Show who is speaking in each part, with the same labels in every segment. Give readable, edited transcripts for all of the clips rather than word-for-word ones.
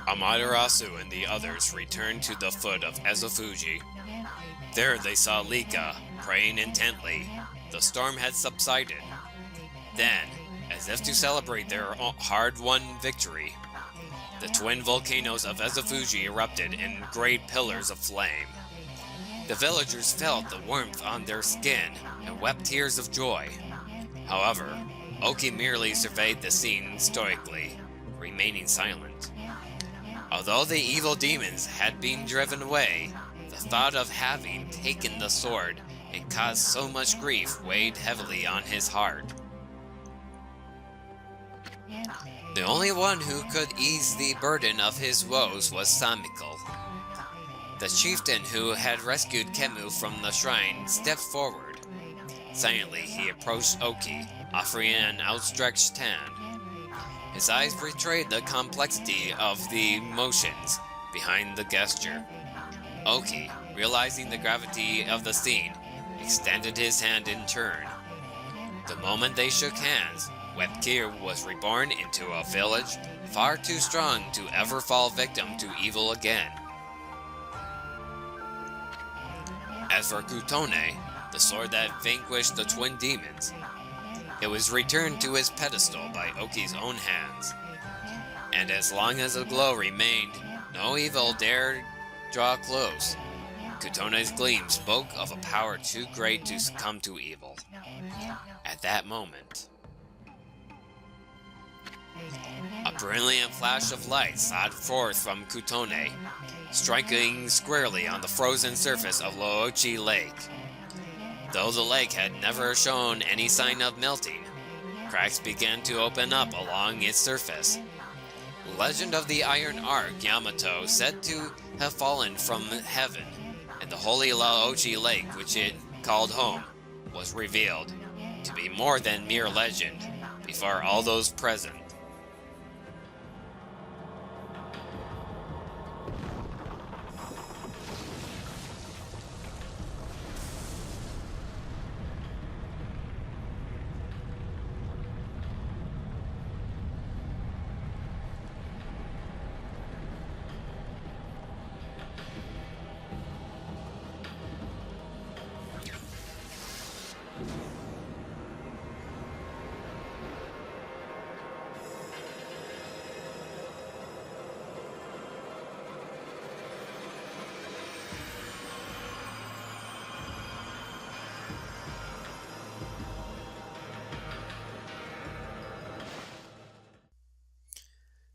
Speaker 1: Amaterasu and the others returned to the foot of Ezofuji. There they saw Lika, praying intently. The storm had subsided. Then, as if to celebrate their hard-won victory, the twin volcanoes of Ezofuji erupted in great pillars of flame. The villagers felt the warmth on their skin and wept tears of joy. However, Oki merely surveyed the scene stoically, remaining silent. Although the evil demons had been driven away, the thought of having taken the sword and caused so much grief weighed heavily on his heart. The only one who could ease the burden of his woes was Samiko. The chieftain who had rescued Kemu from the shrine stepped forward. Silently he approached Oki, offering an outstretched hand. His eyes betrayed the complexity of the emotions behind the gesture. Oki, realizing the gravity of the scene, extended his hand in turn. The moment they shook hands, Webkir was reborn into a village far too strong to ever fall victim to evil again. As for Kutone, the sword that vanquished the twin demons, it was returned to its pedestal by Oki's own hands. And as long as the glow remained, no evil dared draw close. Kutone's gleam spoke of a power too great to succumb to evil. At that moment, a brilliant flash of light shot forth from Kutone, striking squarely on the frozen surface of Loochi Lake. Though the lake had never shown any sign of melting, cracks began to open up along its surface. The legend of the Iron Ark Yamato, said to have fallen from heaven, and the holy Laochi Lake, which it called home, was revealed to be more than mere legend before all those present.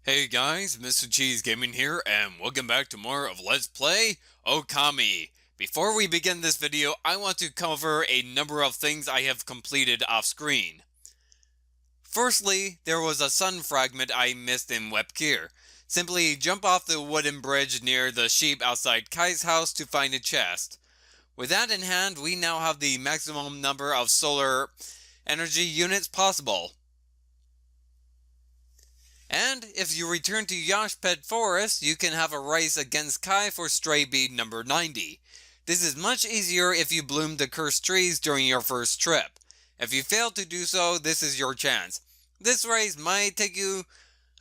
Speaker 1: Hey guys, Mr. Cheese Gaming here, and welcome back to more of Let's Play Okami. Before we begin this video, I want to cover a number of things I have completed off screen. Firstly, there was a sun fragment I missed in Webkir. Simply jump off the wooden bridge near the sheep outside Kai's house to find a chest. With that in hand, we now have the maximum number of solar energy units possible. And if you return to Yashpet Forest, you can have a race against Kai for stray bead number 90. This is much easier if you bloom the cursed trees during your first trip. If you fail to do so, this is your chance. This race might take you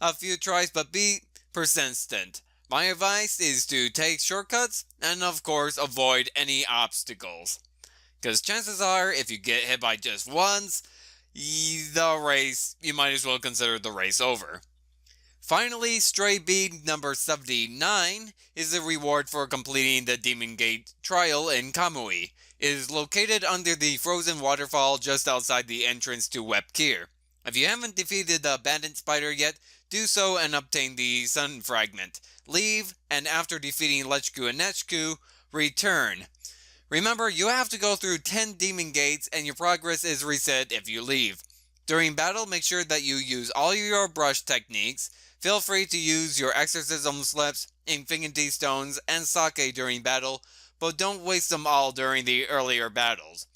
Speaker 1: a few tries, but be persistent. My advice is to take shortcuts and of course avoid any obstacles. Because chances are, if you get hit by just once, you might as well consider the race over. Finally, stray bead number 79 is the reward for completing the Demon Gate trial in Kamui. It is located under the frozen waterfall just outside the entrance to Webkir. If you haven't defeated the abandoned spider yet, do so and obtain the sun fragment. Leave, and after defeating Lechku and Nechku, return. Remember, you have to go through 10 demon gates and your progress is reset if you leave. During battle, make sure that you use all your brush techniques. Feel free to use your exorcism slips, infinity stones, and sake during battle, but don't waste them all during the earlier battles.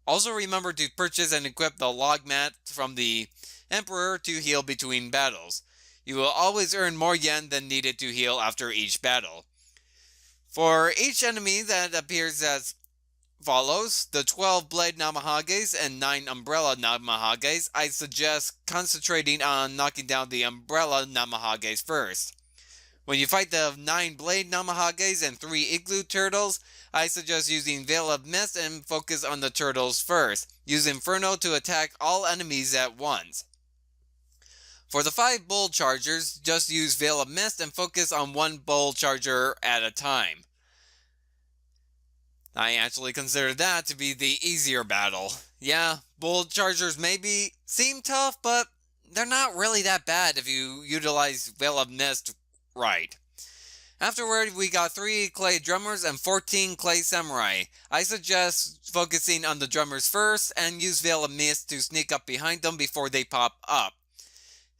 Speaker 1: Also remember to purchase and equip the log mat from the Emperor to heal between battles. You will always earn more yen than needed to heal after each battle. For each enemy that appears as follows, the 12 Blade Namahages and 9 Umbrella Namahages, I suggest concentrating on knocking down the Umbrella Namahages first. When you fight the 9 Blade Namahages and 3 Igloo Turtles, I suggest using Veil of Mist and focus on the turtles first. Use Inferno to attack all enemies at once. For the 5 Bull Chargers, just use Veil of Mist and focus on 1 Bull Charger at a time. I actually consider that to be the easier battle. Yeah, Bull Chargers maybe seem tough, but they're not really that bad if you utilize Veil of Mist right. Afterward, we got 3 Clay Drummers and 14 Clay Samurai. I suggest focusing on the drummers first and use Veil of Mist to sneak up behind them before they pop up.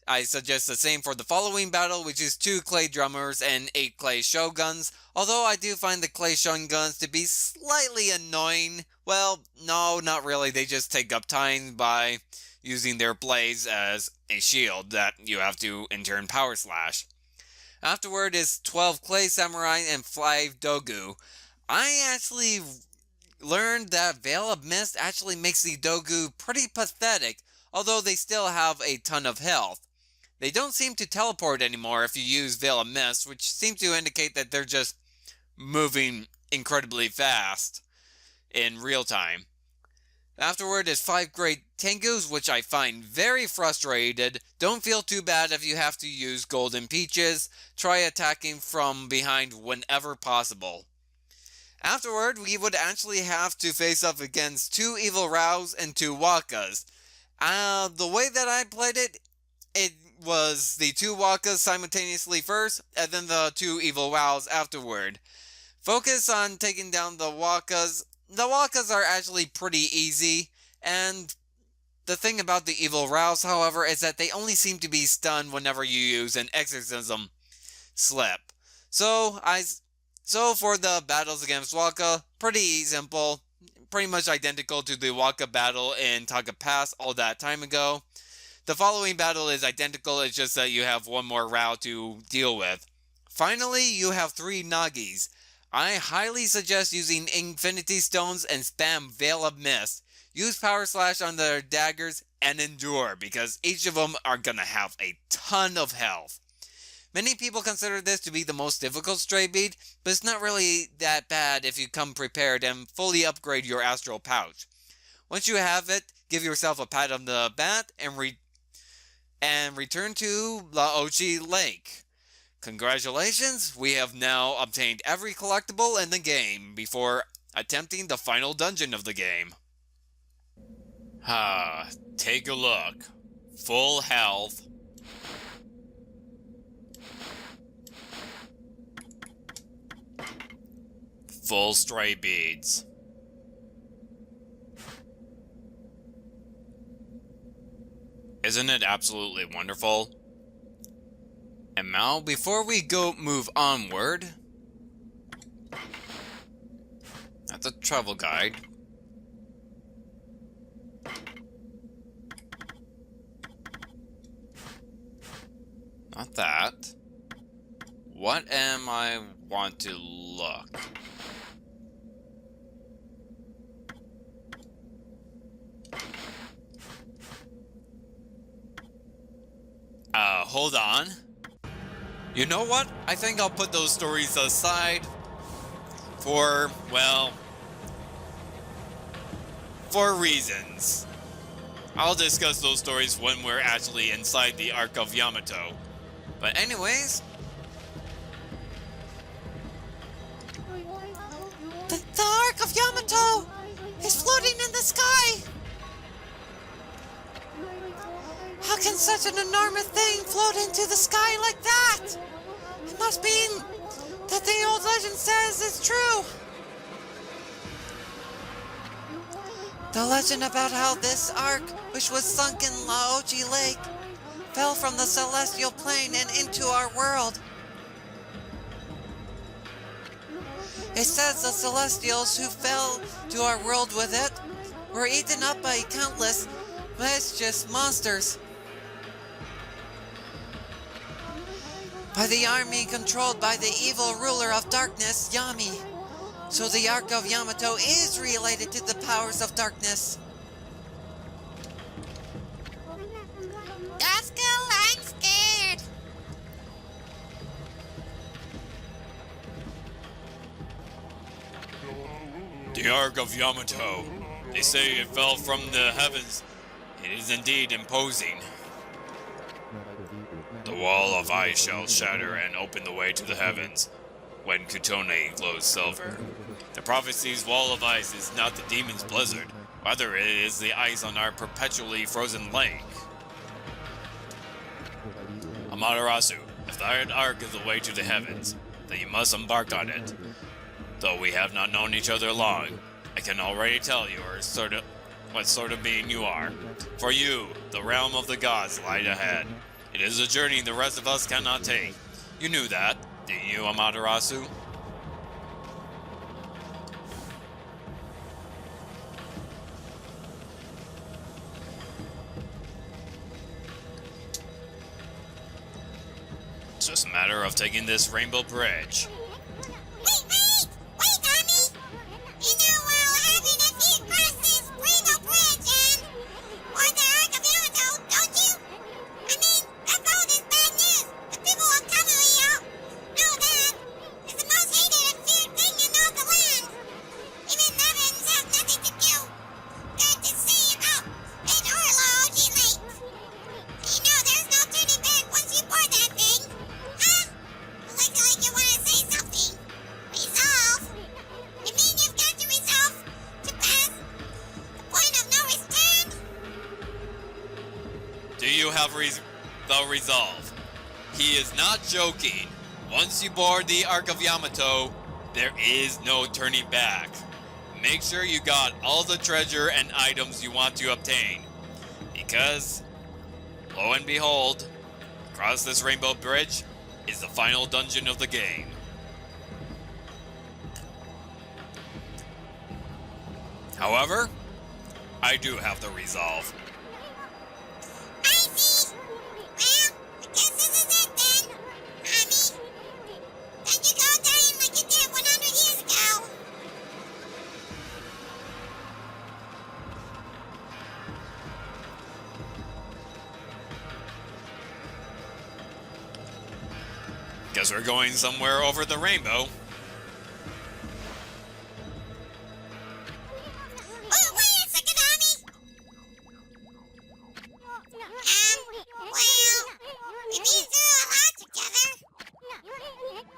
Speaker 1: I suggest the same for the following battle, which is 2 Clay Drummers and 8 Clay Shoguns, although I do find the Clay Shoguns to be slightly annoying. Well, no, not really, they just take up time by using their blades as a shield that you have to in turn power slash. Afterward is 12 Clay Samurai and 5 Dogu. I actually learned that Veil of Mist actually makes the Dogu pretty pathetic, although they still have a ton of health. They don't seem to teleport anymore if you use Veil of Mist, which seems to indicate that they're just moving incredibly fast in real time. Afterward is 5 Great Tangos, which I find very frustrated. Don't feel too bad if you have to use Golden Peaches. Try attacking from behind whenever possible. Afterward, we would actually have to face up against 2 Evil Rows and 2 Wakas. The way that I played it, it was the 2 Wakas simultaneously first, and then the 2 Evil Rows afterward. Focus on taking down the Wakas. The Wakas are actually pretty easy, and the thing about the Evil Rows, however, is that they only seem to be stunned whenever you use an Exorcism slip. So for the battles against Waka, pretty simple, pretty much identical to the Waka battle in Taga Pass all that time ago. The following battle is identical, it's just that you have one more route to deal with. Finally, you have 3 Nagis. I highly suggest using Infinity Stones and spam Veil of Mist. Use Power Slash on their daggers and endure, because each of them are gonna have a ton of health. Many people consider this to be the most difficult Stray Bead, but it's not really that bad if you come prepared and fully upgrade your Astral Pouch. Once you have it, give yourself a pat on the back and return to Laochi Lake. Congratulations, we have now obtained every collectible in the game before attempting the final dungeon of the game. Take a look. Full health. Full Stray Beads. Isn't it absolutely wonderful? And now, before we move onward, that's a travel guide. Not that. What am I want to look? Hold on. You know what? I think I'll put those stories aside for, well, for reasons. I'll discuss those stories when we're actually inside the Ark of Yamato. But anyways, the Ark of Yamato is floating in the sky! How can such an enormous thing float into the sky like that? It must mean that the old legend says it's true. The legend about how this ark, which was sunk in Laochi Lake, fell from the celestial plane and into our world. It says the celestials who fell to our world with it were eaten up by countless mischievous monsters. By the army controlled by the evil ruler of darkness, Yami. So the Ark of Yamato is related to the powers of darkness. Yaskell, I'm scared. The Ark of Yamato. They say it fell from the heavens. It is indeed imposing. The wall of ice shall shatter and open the way to the heavens when Kutone glows silver. The prophecy's wall of ice is not the demon's blizzard. Rather, it is the ice on our perpetually frozen lake. Amaterasu, if that ark is the way to the heavens, then you must embark on it. Though we have not known each other long, I can already tell you what sort of being you are. For you, the realm of the gods lies ahead. It is a journey the rest of us cannot take. You knew that, didn't you, Amaterasu? It's just a matter of taking this rainbow bridge.
Speaker 2: Wait, Tommy! You know we're having a few crosses, rainbow bridge, or the Ark of Yamato, don't you? I mean, that boat is bad news. The people of Okami know that. It's the most hated and feared thing in all the land. Even heavens have nothing to do. They're to say about an Orology Lake. You know there's no turning back once you board that thing. Huh? Looks like you want to say something. Resolve? You mean you've got to resolve to pass the point of no return?
Speaker 1: Do you have the resolve? He is not joking. Once you board the Ark of Yamato, there is no turning back. Make sure you got all the treasure and items you want to obtain. Because, lo and behold, across this rainbow bridge is the final dungeon of the game. However, I do have the resolve.
Speaker 2: I see. Well, I guess this is it then. Tommy, then you go dying like you did 100 years ago.
Speaker 1: Guess we're going somewhere over the rainbow.
Speaker 2: Wait a second, Tommy. Well, we've been through a lot together.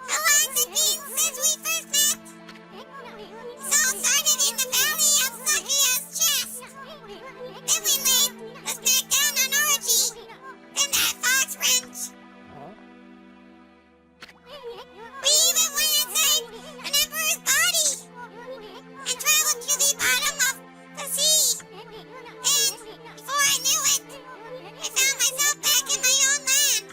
Speaker 2: How long's it been since we first met? It all started in the valley of Sakuya's chest. Then we laid a smack down on Orochi. Then that fox wrench. We even went inside an emperor's body and traveled to the bottom of the sea. And before I knew it, I found myself back in my own land.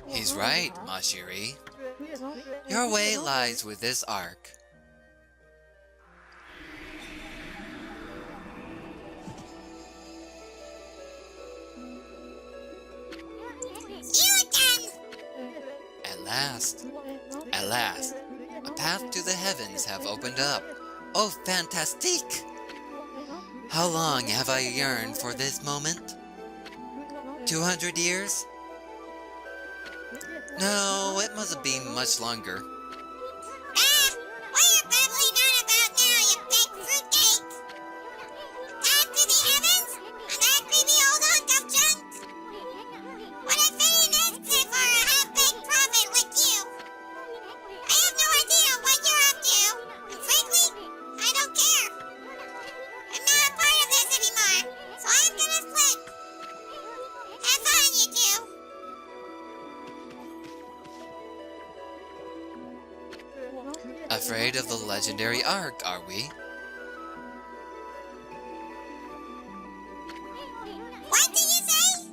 Speaker 1: He's right, Mashiri. Your way lies with this Ark.
Speaker 2: You done!
Speaker 1: At last, a path to the heavens have opened up. Oh, fantastique! How long have I yearned for this moment? 200 years? No, it must have been much longer.
Speaker 2: What are you babbling on about now, you big fruitcake? Path to the heavens? And that creepy old hunk of junk? What a fitting exit for a half-baked prophet like you. I have no idea what you're up to, and frankly, I don't care. I'm not a part of this anymore, so I'm gonna split. Have fun, you two.
Speaker 1: Afraid of the legendary Ark, are we?
Speaker 2: What did you say?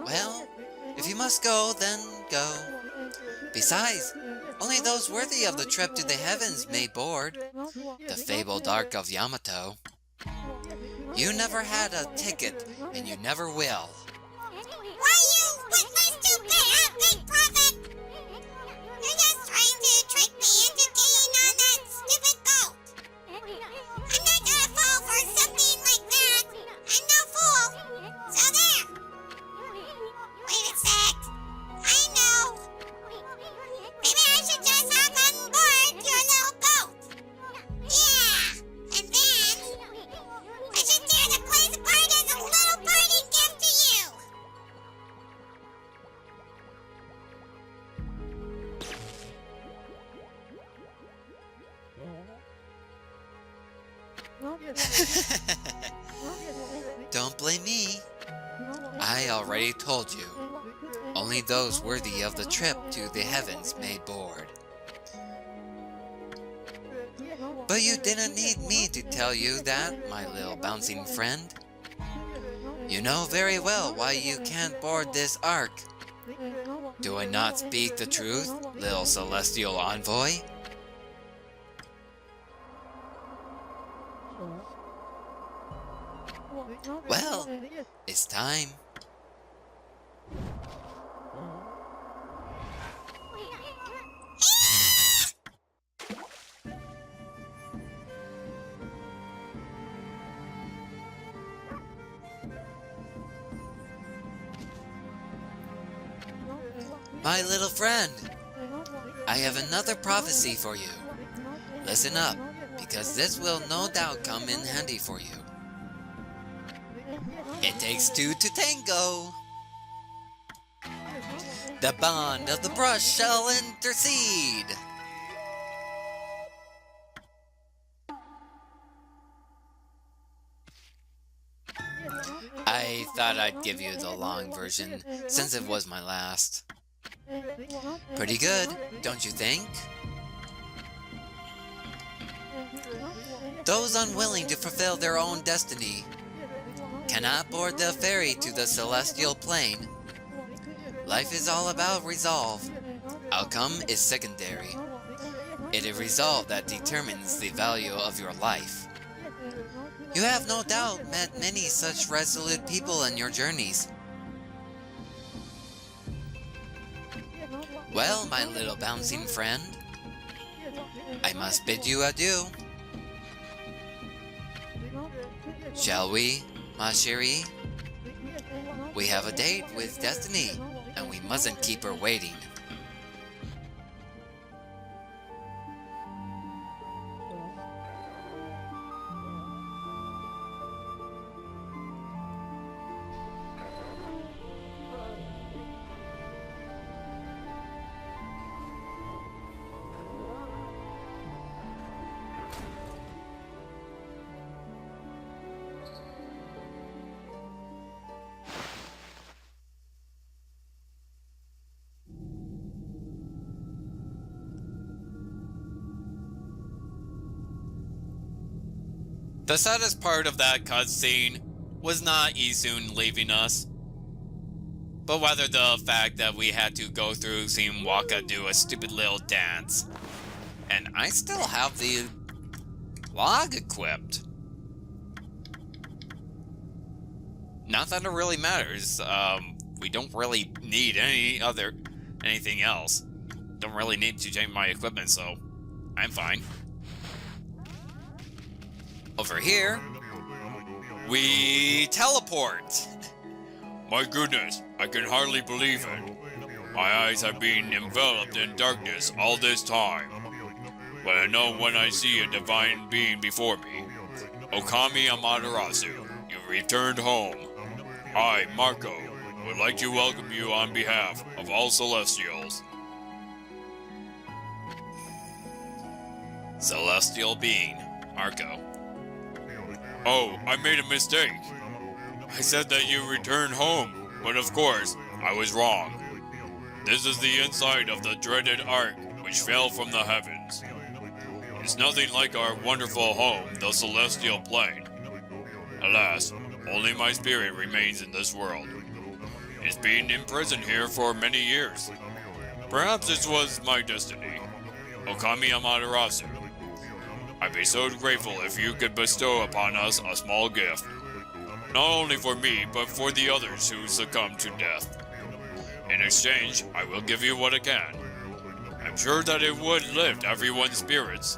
Speaker 1: Well, if you must go, then go. Besides, only those worthy of the trip to the heavens may board the fabled Ark of Yamato. You never had a ticket, and you never will.
Speaker 2: Why, you witless, stupid, half-baked prophet! You're just trying to trick me into getting on that stupid boat. I'm not gonna fall for something like that. I'm no fool. So there. Wait a sec. I know. Maybe I should just hop on board your little boat. Yeah. And then I should tear the place apart as a little parting gift to you.
Speaker 1: Don't blame me. I already told you. Only those worthy of the trip to the heavens may board. But you didn't need me to tell you that, my little bouncing friend. You know very well why you can't board this Ark. Do I not speak the truth, little celestial envoy? Well, it's time. My little friend, I have another prophecy for you. Listen up, because this will no doubt come in handy for you. It takes two to tango. The bond of the brush shall intercede. I thought I'd give you the long version, since it was my last. Pretty good, don't you think? Those unwilling to fulfill their own destiny cannot board the ferry to the celestial plane. Life is all about resolve. Outcome is secondary. It is resolve that determines the value of your life. You have no doubt met many such resolute people in your journeys. Well, my little bouncing friend, I must bid you adieu. Shall we, ma chérie? We have a date with Destiny, and we mustn't keep her waiting. The saddest part of that cutscene was not Isun leaving us, but rather the fact that we had to go through seeing Waka do a stupid little dance. And I still have the log equipped. Not that it really matters. We don't really need anything else. Don't really need to change my equipment, so I'm fine. Over here, we teleport. My goodness, I can hardly believe it. My eyes have been enveloped in darkness all this time. But I know when I see a divine being before me. Okami Amaterasu, you returned home. I, Marco, would like to welcome you on behalf of all Celestials. Celestial being, Marco. Oh, I made a mistake. I said that you returned home, but of course, I was wrong. This is the inside of the dreaded Ark, which fell from the heavens. It's nothing like our wonderful home, the Celestial Plane. Alas, only my spirit remains in this world. It's been imprisoned here for many years. Perhaps this was my destiny. Okami Amaterasu. I'd be so grateful if you could bestow upon us a small gift. Not only for me, but for the others who succumbed to death. In exchange, I will give you what I can. I'm sure that it would lift everyone's spirits.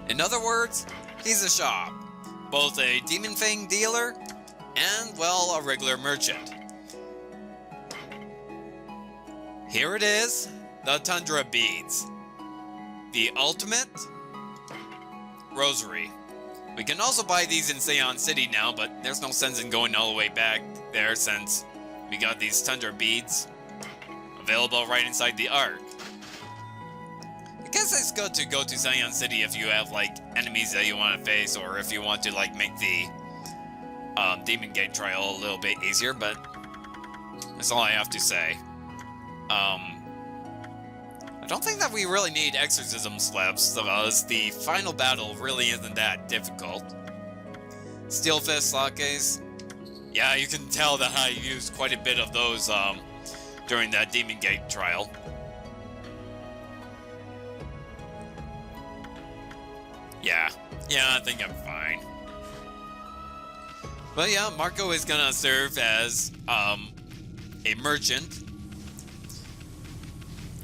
Speaker 1: In other words, he's a shop. Both a demon fang dealer and, well, a regular merchant. Here it is, the Tundra Beads. The ultimate rosary. We can also buy these in Seon City now, but there's no sense in going all the way back there since we got these Tundra Beads available right inside the Ark. I guess it's good to go to Seon City if you have, like, enemies that you want to face, or if you want to, like, make the Demon Gate trial a little bit easier, but that's all I have to say. I don't think that we really need exorcism slabs, as the final battle really isn't that difficult. Steel Fist Sakes. Yeah, you can tell that I used quite a bit of those during that Demon Gate trial. Yeah, I think I'm fine. But yeah, Marco is gonna serve as a merchant.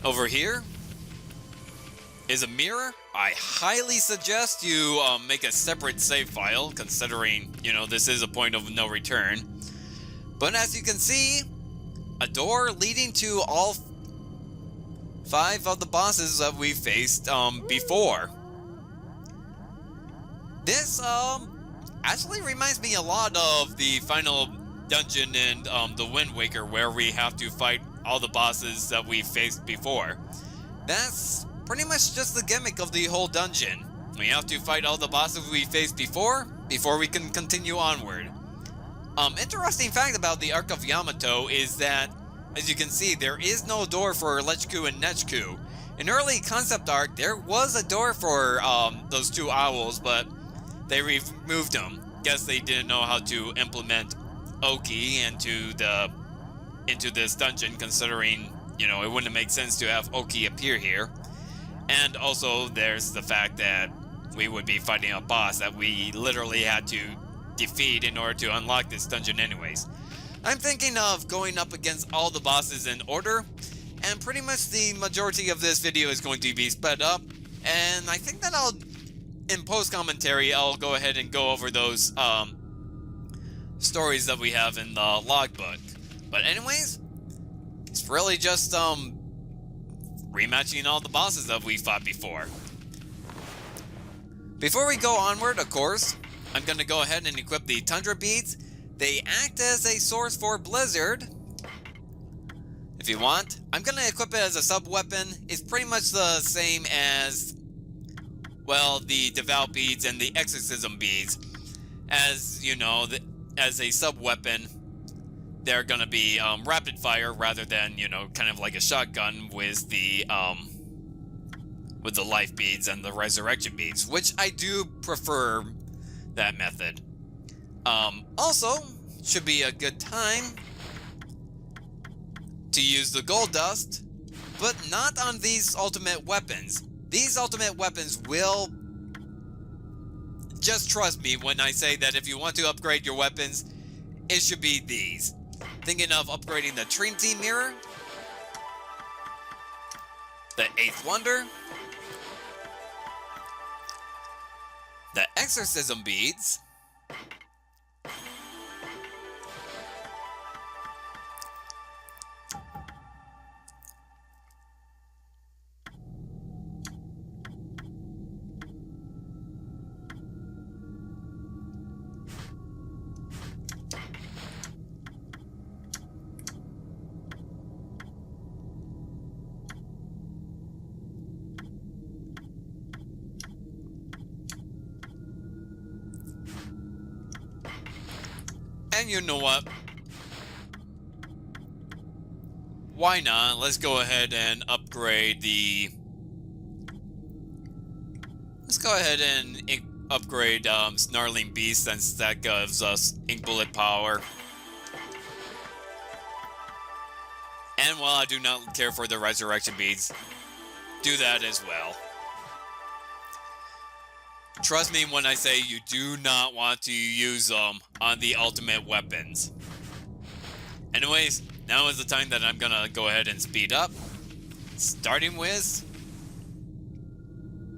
Speaker 1: Over here is a mirror. I highly suggest you make a separate save file, considering, you know, this is a point of no return. But as you can see, a door leading to all 5 of the bosses that we faced before. This actually reminds me a lot of the final dungeon in the Wind Waker, where we have to fight all the bosses that we faced before. That's pretty much just the gimmick of the whole dungeon. We have to fight all the bosses we faced before we can continue onward. Interesting fact about the Ark of Yamato is that, as you can see, there is no door for Lechku and Nechku. In early concept art, there was a door for those 2 owls, but they removed them. Guess they didn't know how to implement Oki into this dungeon, considering, you know, it wouldn't make sense to have Oki appear here. And also, there's the fact that we would be fighting a boss that we literally had to defeat in order to unlock this dungeon anyways. I'm thinking of going up against all the bosses in order, and pretty much the majority of this video is going to be sped up, and I think that in post-commentary, I'll go ahead and go over those stories that we have in the logbook. But anyways, it's really just rematching all the bosses that we fought before. Before we go onward, of course, I'm going to go ahead and equip the Tundra Beads. They act as a source for Blizzard, if you want. I'm going to equip it as a sub-weapon. It's pretty much the same as, well, the Devout Beads and the Exorcism Beads. As, you know, as a sub-weapon, they're gonna be rapid fire rather than, you know, kind of like a shotgun with the life beads and the resurrection beads, which I do prefer that method. Also, should be a good time to use the gold dust, but not on these ultimate weapons. These ultimate weapons will... Just trust me when I say that if you want to upgrade your weapons, it should be these. Thinking of upgrading the Trinity Mirror, the Eighth Wonder, the Exorcism Beads, and you know what? Why not? Let's go ahead and upgrade the... Let's go ahead and upgrade Snarling Beast, since that gives us Ink Bullet power. And while I do not care for the Resurrection Beads, do that as well. Trust me when I say you do not want to use them on the ultimate weapons. Anyways, now is the time that I'm gonna go ahead and speed up. Starting with...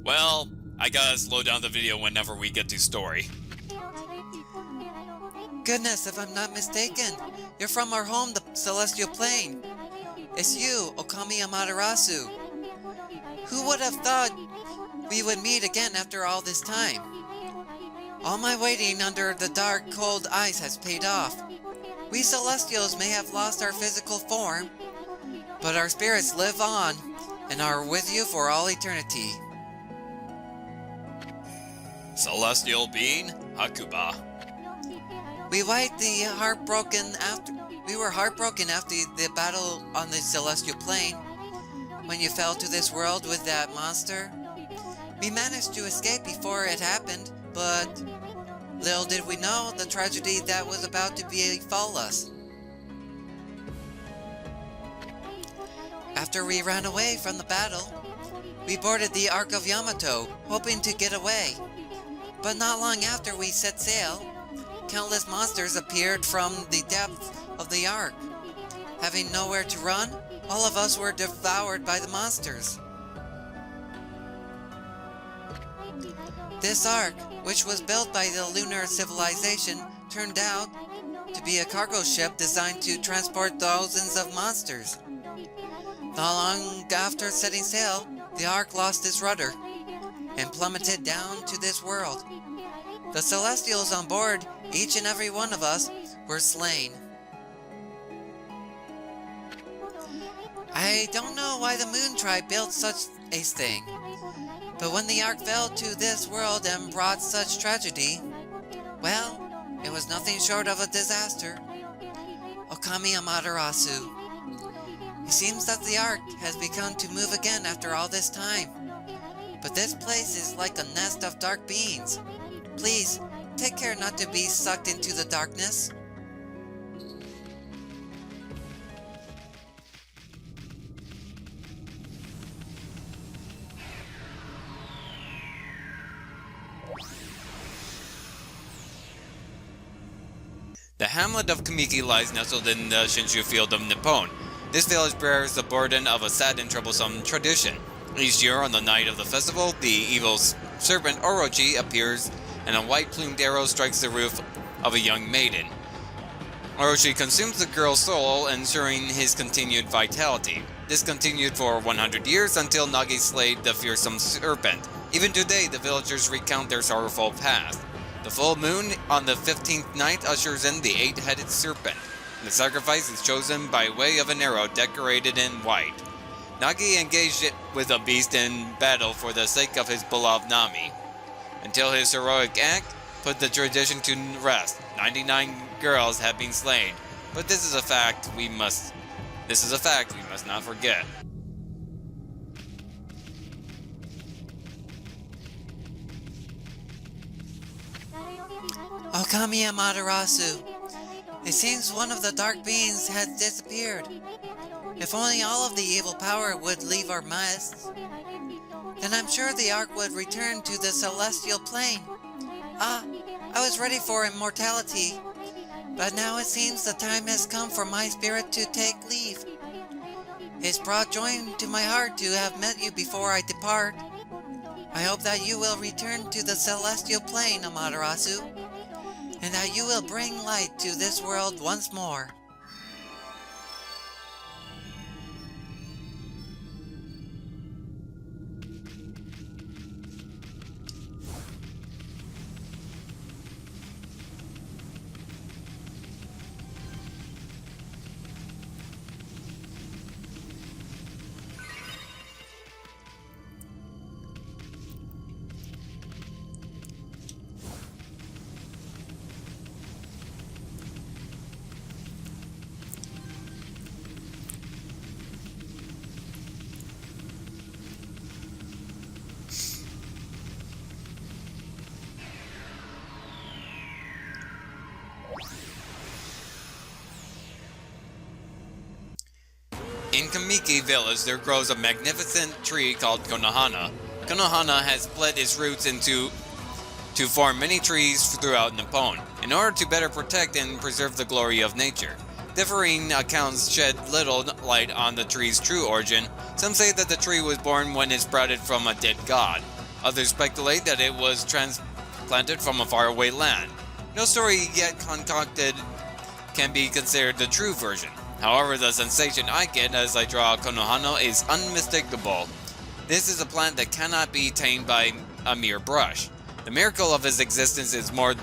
Speaker 1: Well, I gotta slow down the video whenever we get to story.
Speaker 3: Goodness, if I'm not mistaken, you're from our home, the Celestial Plane. It's you, Okami Amaterasu. Who would have thought we would meet again after all this time? All my waiting under the dark, cold ice has paid off. We Celestials may have lost our physical form, but our spirits live on and are with you for all eternity.
Speaker 1: Celestial Being, Hakuba.
Speaker 3: We were heartbroken after the battle on the Celestial Plane. When you fell to this world with that monster, we managed to escape before it happened, but little did we know the tragedy that was about to befall us. After we ran away from the battle, we boarded the Ark of Yamato, hoping to get away. But not long after we set sail, countless monsters appeared from the depths of the Ark. Having nowhere to run, all of us were devoured by the monsters. This Ark, which was built by the lunar civilization, turned out to be a cargo ship designed to transport thousands of monsters. Not long after setting sail, the Ark lost its rudder and plummeted down to this world. The Celestials on board, each and every one of us, were slain. I don't know why the Moon Tribe built such a thing, but when the Ark fell to this world and brought such tragedy, well, it was nothing short of a disaster. Okami Amaterasu. It seems that the Ark has begun to move again after all this time. But this place is like a nest of dark beings. Please, take care not to be sucked into the darkness.
Speaker 1: The hamlet of Kamiki lies nestled in the Shinshu field of Nippon. This village bears the burden of a sad and troublesome tradition. Each year on the night of the festival, the evil serpent Orochi appears and a white-plumed arrow strikes the roof of a young maiden. Orochi consumes the girl's soul, ensuring his continued vitality. This continued for 100 years until Nagi slayed the fearsome serpent. Even today, the villagers recount their sorrowful past. The full moon on the 15th night ushers in the 8-headed serpent. The sacrifice is chosen by way of an arrow decorated in white. Nagi engaged it with a beast in battle for the sake of his beloved Nami. Until his heroic act put the tradition to rest, 99 girls have been slain. But this is a fact we must not forget.
Speaker 3: Okami Amaterasu. It seems one of the dark beings has disappeared. If only all of the evil power would leave our midst, then I'm sure the Ark would return to the celestial plane. Ah, I was ready for immortality, but now it seems the time has come for my spirit to take leave. It's brought joy to my heart to have met you before I depart. I hope that you will return to the celestial plane, Amaterasu, and that you will bring light to this world once more.
Speaker 1: In Kamiki Village, there grows a magnificent tree called Konohana. Konohana has split its roots to form many trees throughout Nippon, in order to better protect and preserve the glory of nature. Differing accounts shed little light on the tree's true origin. Some say that the tree was born when it sprouted from a dead god. Others speculate that it was transplanted from a faraway land. No story yet concocted can be considered the true version. However, the sensation I get as I draw Konohana is unmistakable. This is a plant that cannot be tamed by a mere brush. The miracle of its existence is more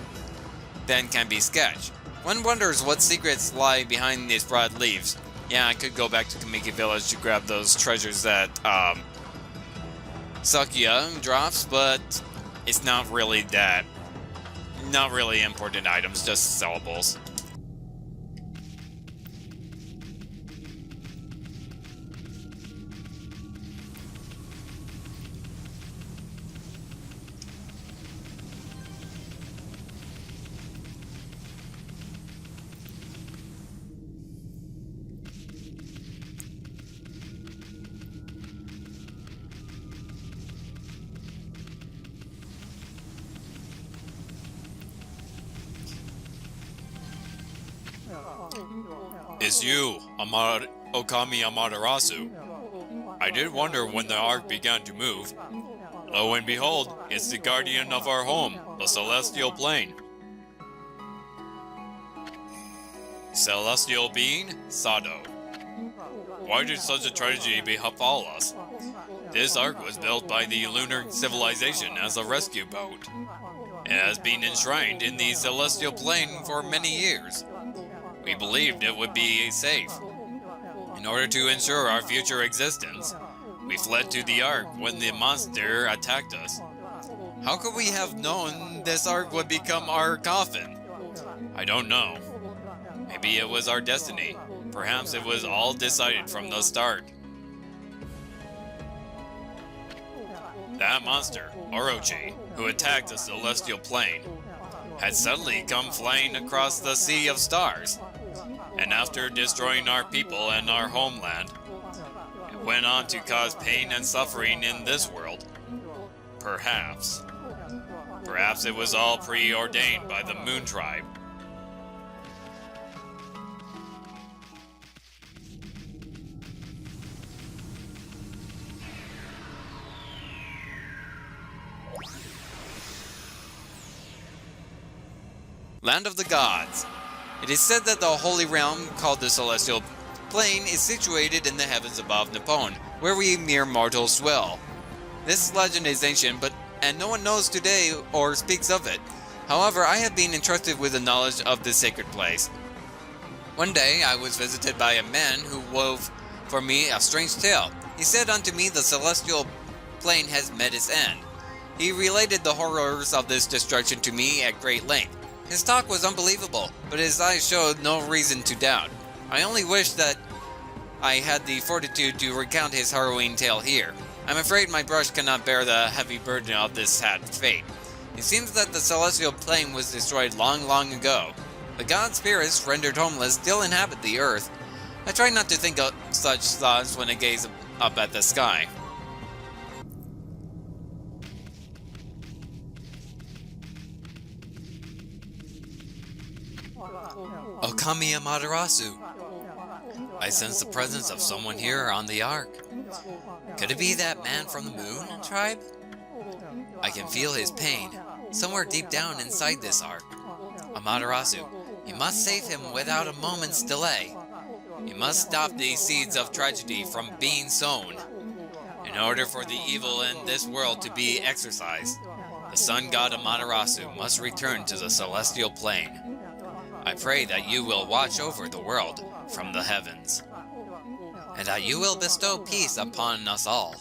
Speaker 1: than can be sketched. One wonders what secrets lie behind its broad leaves. Yeah, I could go back to Kamiki Village to grab those treasures that Sakuya drops, but it's not really important items, just sellables.
Speaker 4: It's you, Okami Amaterasu. I did wonder when the Ark began to move. Lo and behold, it's the guardian of our home, the Celestial Plane. Celestial being, Sado. Why did such a tragedy befall us? This Ark was built by the lunar civilization as a rescue boat. It has been enshrined in the Celestial Plane for many years. We believed it would be safe. In order to ensure our future existence, we fled to the Ark when the monster attacked us.
Speaker 1: How could we have known this Ark would become our coffin?
Speaker 4: I don't know. Maybe it was our destiny. Perhaps it was all decided from the start. That monster, Orochi, who attacked the Celestial Plane, had suddenly come flying across the sea of stars. And after destroying our people and our homeland, it went on to cause pain and suffering in this world. Perhaps. Perhaps it was all preordained by the Moon Tribe.
Speaker 1: Land of the Gods. It is said that the holy realm, called the Celestial Plane, is situated in the heavens above Nippon, where we mere mortals dwell. This legend is ancient, and no one knows today or speaks of it. However, I have been entrusted with the knowledge of this sacred place. One day, I was visited by a man who wove for me a strange tale. He said unto me, the Celestial Plane has met its end. He related the horrors of this destruction to me at great length. His talk was unbelievable, but his eyes showed no reason to doubt. I only wish that I had the fortitude to recount his harrowing tale here. I'm afraid my brush cannot bear the heavy burden of this sad fate. It seems that the Celestial Plane was destroyed long, long ago. The god spirits, rendered homeless, still inhabit the earth. I try not to think of such thoughts when I gaze up at the sky. Okami Amaterasu. I sense the presence of someone here on the Ark. Could it be that man from the Moon tribe? I can feel his pain, somewhere deep down inside this Ark. Amaterasu, you must save him without a moment's delay. You must stop these seeds of tragedy from being sown. In order for the evil in this world to be exorcised, the sun god Amaterasu must return to the celestial plane. I pray that you will watch over the world from the heavens, and that you will bestow peace upon us all.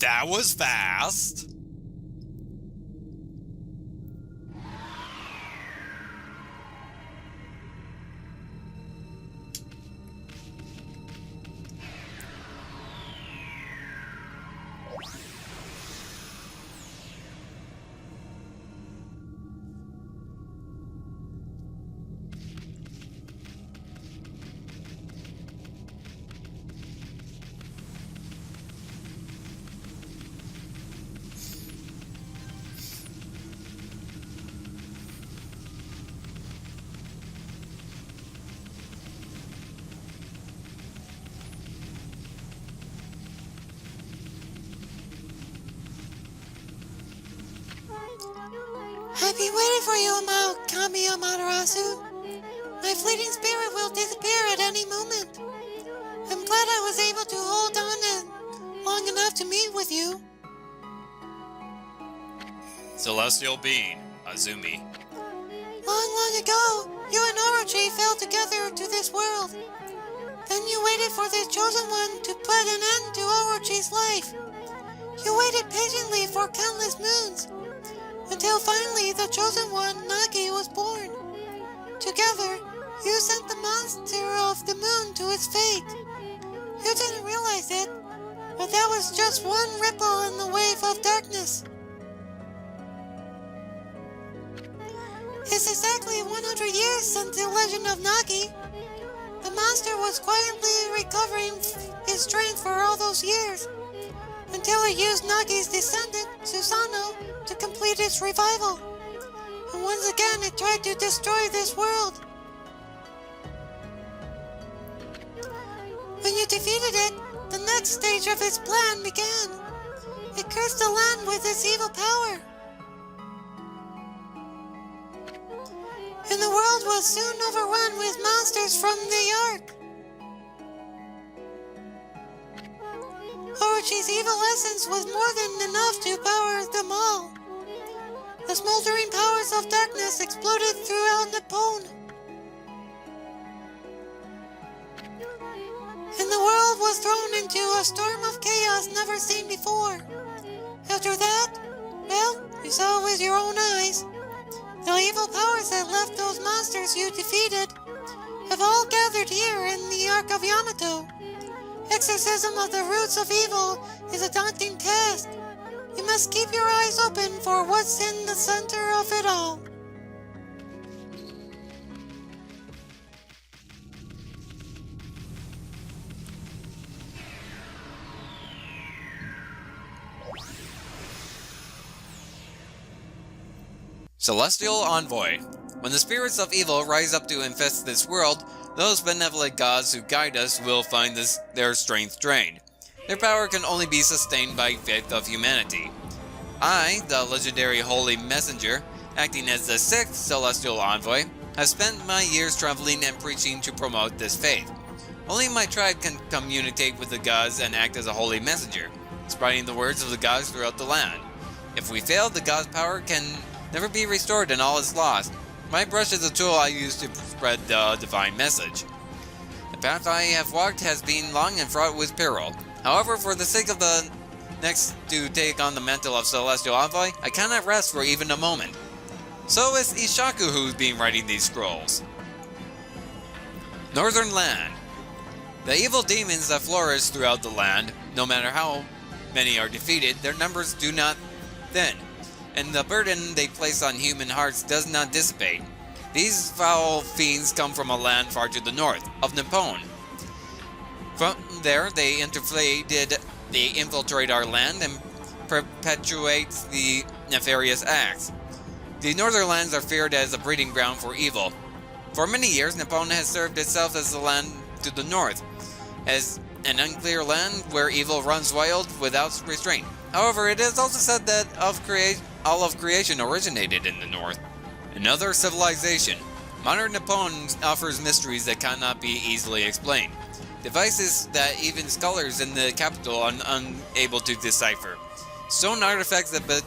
Speaker 1: That was fast.
Speaker 2: I've been waiting for you, Okami Amaterasu. My fleeting spirit will disappear at any moment. I'm glad I was able to hold on long enough to meet with you.
Speaker 4: Celestial being, Azumi.
Speaker 2: Long ago, you and Orochi fell together to this world. Then you waited for the Chosen One to put an end to Orochi's life. You waited patiently for countless moons, until finally the Chosen One, Nagi, was born. Together, you sent the monster of the moon to its fate. You didn't realize it, but that was just one ripple in the wave of darkness. It's exactly 100 years since the legend of Nagi. The monster was quietly recovering his strength for all those years, until it used Nagi's descendant, Susanoo, to complete its revival. And once again it tried to destroy this world. When you defeated it, the next stage of its plan began. It cursed the land with its evil power. And the world was soon overrun with monsters from the Ark. Orochi's evil essence was more than enough to power them all. The smoldering powers of darkness exploded throughout Nippon. And the world was thrown into a storm of chaos never seen before.
Speaker 3: After that, well, you saw with your own eyes. The evil powers that left those monsters you defeated have all gathered here in the Ark of Yamato. Exorcism of the roots of evil is a daunting task. You must keep your eyes open for what's in the center of it all.
Speaker 1: Celestial Envoy. When the spirits of evil rise up to infest this world, those benevolent gods who guide us will find their strength drained. Their power can only be sustained by faith of humanity. I, the legendary Holy Messenger, acting as the 6th Celestial Envoy, have spent my years traveling and preaching to promote this faith. Only my tribe can communicate with the gods and act as a holy messenger, spreading the words of the gods throughout the land. If we fail, the god's power can never be restored and all is lost. My brush is a tool I use to spread the divine message. The path I have walked has been long and fraught with peril. However, for the sake of the next to take on the mantle of Celestial Envoy, I cannot rest for even a moment. So is Ishaku, who's been writing these scrolls. Northern Land. The evil demons that flourish throughout the land, no matter how many are defeated, their numbers do not thin, and the burden they place on human hearts does not dissipate. These foul fiends come from a land far to the north, of Nippon. From there, they infiltrate our land and perpetuate the nefarious acts. The northern lands are feared as a breeding ground for evil. For many years, Nippon has served itself as the land to the north, as an unclear land where evil runs wild without restraint. However, it is also said that all of creation originated in the north. Another civilization. Modern Nippon offers mysteries that cannot be easily explained. Devices that even scholars in the capital are unable to decipher. Stone artifacts that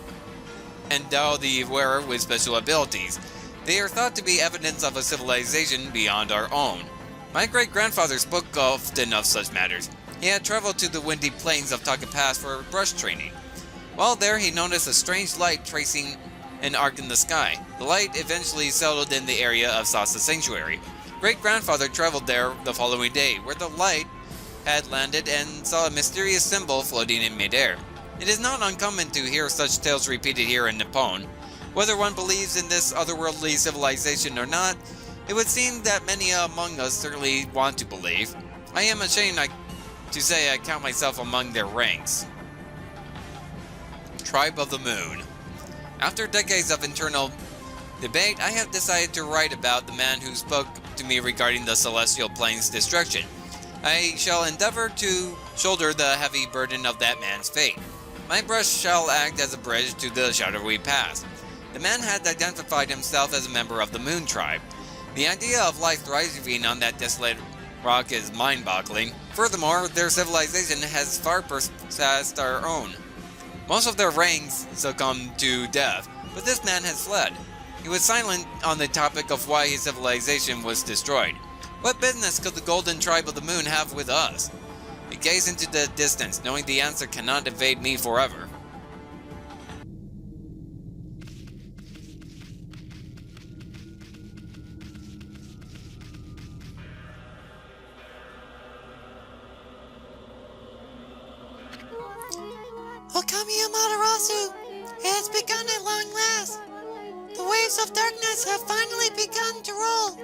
Speaker 1: endow the wearer with special abilities. They are thought to be evidence of a civilization beyond our own. My great-grandfather spoke often of such matters. He had traveled to the windy plains of Taka Pass for brush training. While there, he noticed a strange light tracing an arc in the sky. The light eventually settled in the area of Sasa Sanctuary. Great-grandfather traveled there the following day, where the light had landed and saw a mysterious symbol floating in midair. It is not uncommon to hear such tales repeated here in Nippon. Whether one believes in this otherworldly civilization or not, it would seem that many among us certainly want to believe. I am ashamed to say I count myself among their ranks. Tribe of the Moon. After decades of internal debate, I have decided to write about the man who spoke to me regarding the celestial plane's destruction. I shall endeavor to shoulder the heavy burden of that man's fate. My brush shall act as a bridge to the shadowy past. The man had identified himself as a member of the Moon Tribe. The idea of life thriving on that desolate rock is mind-boggling. Furthermore, their civilization has far surpassed our own. Most of their ranks succumbed to death, but this man has fled. He was silent on the topic of why his civilization was destroyed. What business could the Golden Tribe of the Moon have with us? I gaze into the distance, knowing the answer cannot evade me forever.
Speaker 3: Okami Amaterasu! It has begun at long last! The waves of darkness have finally begun to roll!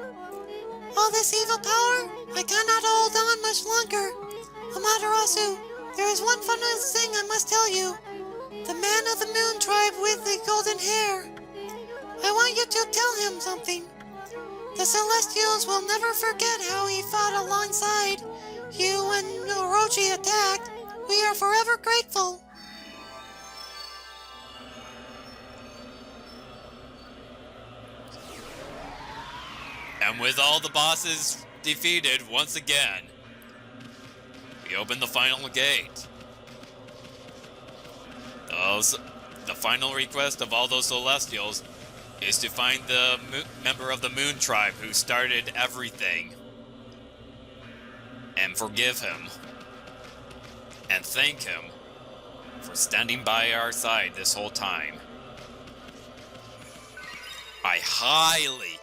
Speaker 3: All this evil power, I cannot hold on much longer! Amaterasu, there is one final thing I must tell you. The man of the Moon Tribe with the golden hair. I want you to tell him something. The Celestials will never forget how he fought alongside you when Orochi attacked. We are forever grateful.
Speaker 4: And with all the bosses defeated once again, we open the final gate. The final request of all those Celestials is to find the member of the Moon Tribe who started everything, and forgive him, and thank him for standing by our side this whole time. I highly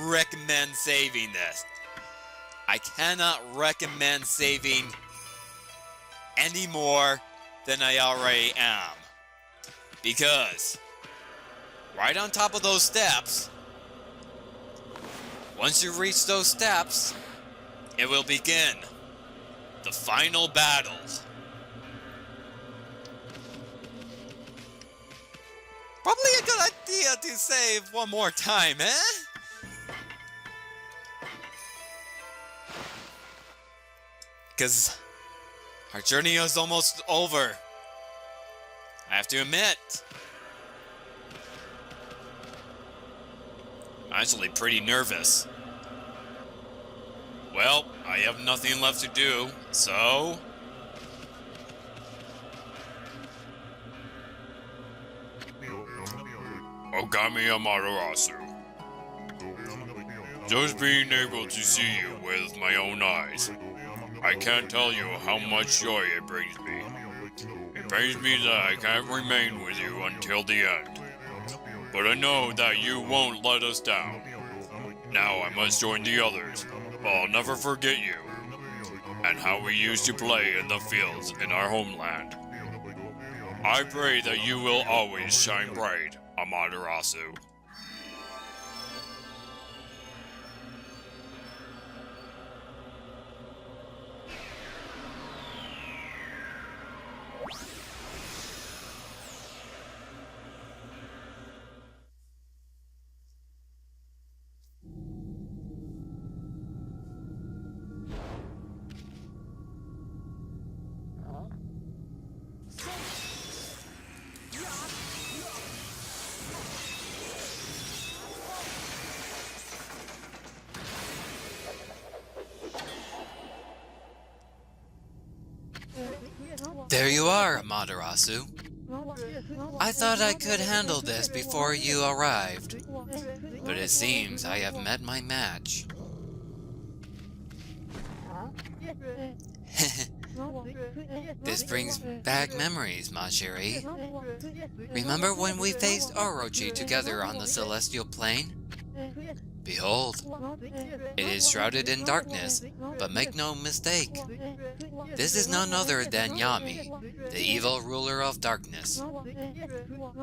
Speaker 4: recommend saving this. I cannot recommend saving any more than I already am. Because right on top of those steps, once you reach those steps, it will begin the final battle.
Speaker 1: Probably a good idea to save one more time, eh? Because our journey is almost over. I have to admit.
Speaker 4: I'm actually pretty nervous. Well, I have nothing left to do, so... Okami Amaterasu. Just being able to see you with my own eyes, I can't tell you how much joy it brings me. It brings me that I can't remain with you until the end. But I know that you won't let us down. Now I must join the others, but I'll never forget you, and how we used to play in the fields in our homeland. I pray that you will always shine bright, Amaterasu.
Speaker 3: There you are, Amaterasu. I thought I could handle this before you arrived, but it seems I have met my match. This brings back memories, ma chérie. Remember when we faced Orochi together on the celestial plane? Behold, it is shrouded in darkness, but make no mistake. This is none other than Yami, the evil ruler of darkness.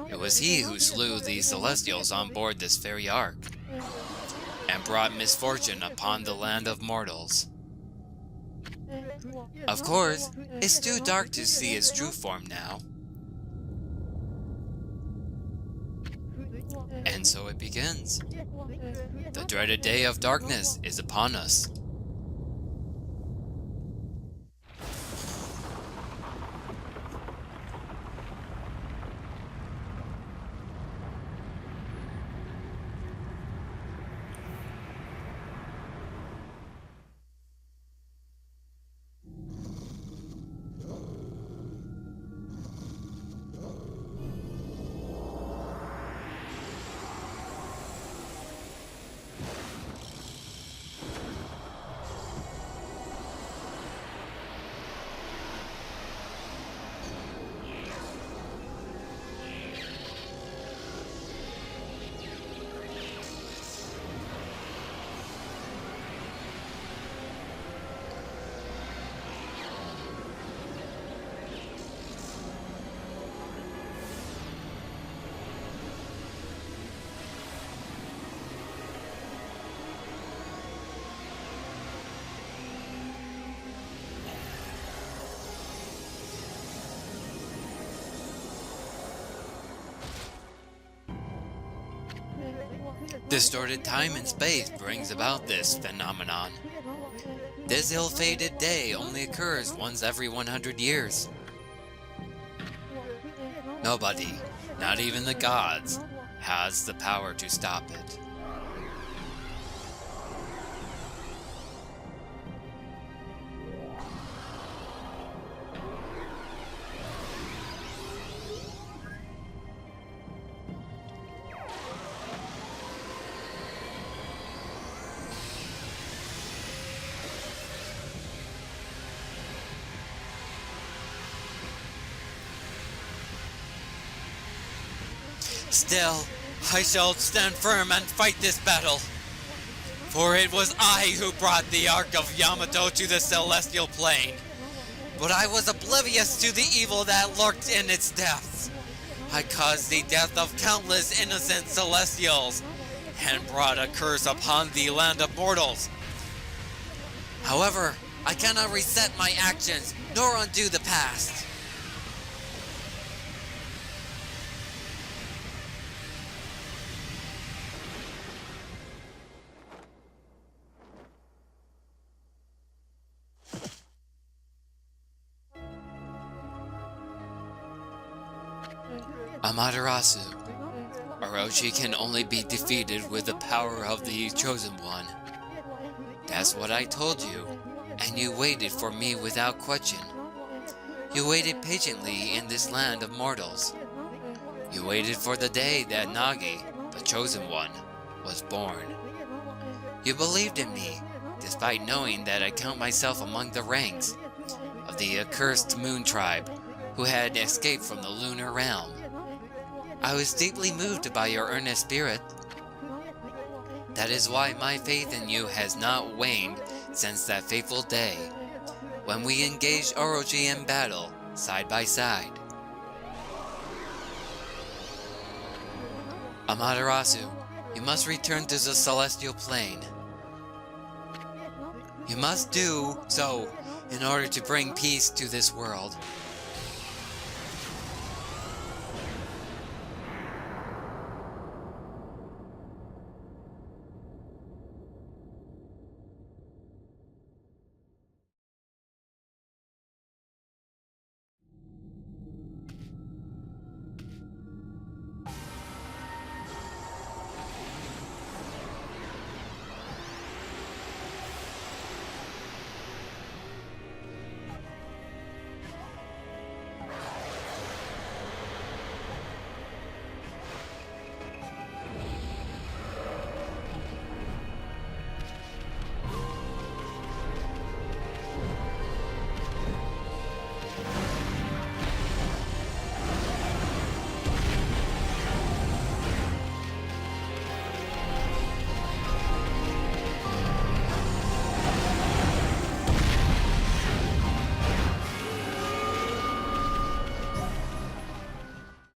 Speaker 3: It was he who slew the Celestials on board this very ark, and brought misfortune upon the land of mortals. Of course, it's too dark to see his true form now. And so it begins. The dreaded day of darkness is upon us. Distorted time and space brings about this phenomenon. This ill-fated day only occurs once every 100 years. Nobody, not even the gods, has the power to stop it.
Speaker 1: Still, I shall stand firm and fight this battle. For it was I who brought the Ark of Yamato to the celestial plane. But I was oblivious to the evil that lurked in its depths. I caused the death of countless innocent celestials, and brought a curse upon the land of mortals. However, I cannot reset my actions, nor undo the past. Amaterasu. Orochi can only be defeated with the power of the Chosen One. That's what I told you, and you waited for me without question. You waited patiently in this land of mortals. You waited for the day that Nagi, the Chosen One, was born. You believed in me, despite knowing that I count myself among the ranks of the accursed Moon Tribe who had escaped from the lunar realm. I was deeply moved by your earnest spirit. That is why my faith in you has not waned since that fateful day, when we engaged Orochi in battle, side by side. Amaterasu, you must return to the celestial plane. You must do so in order to bring peace to this world.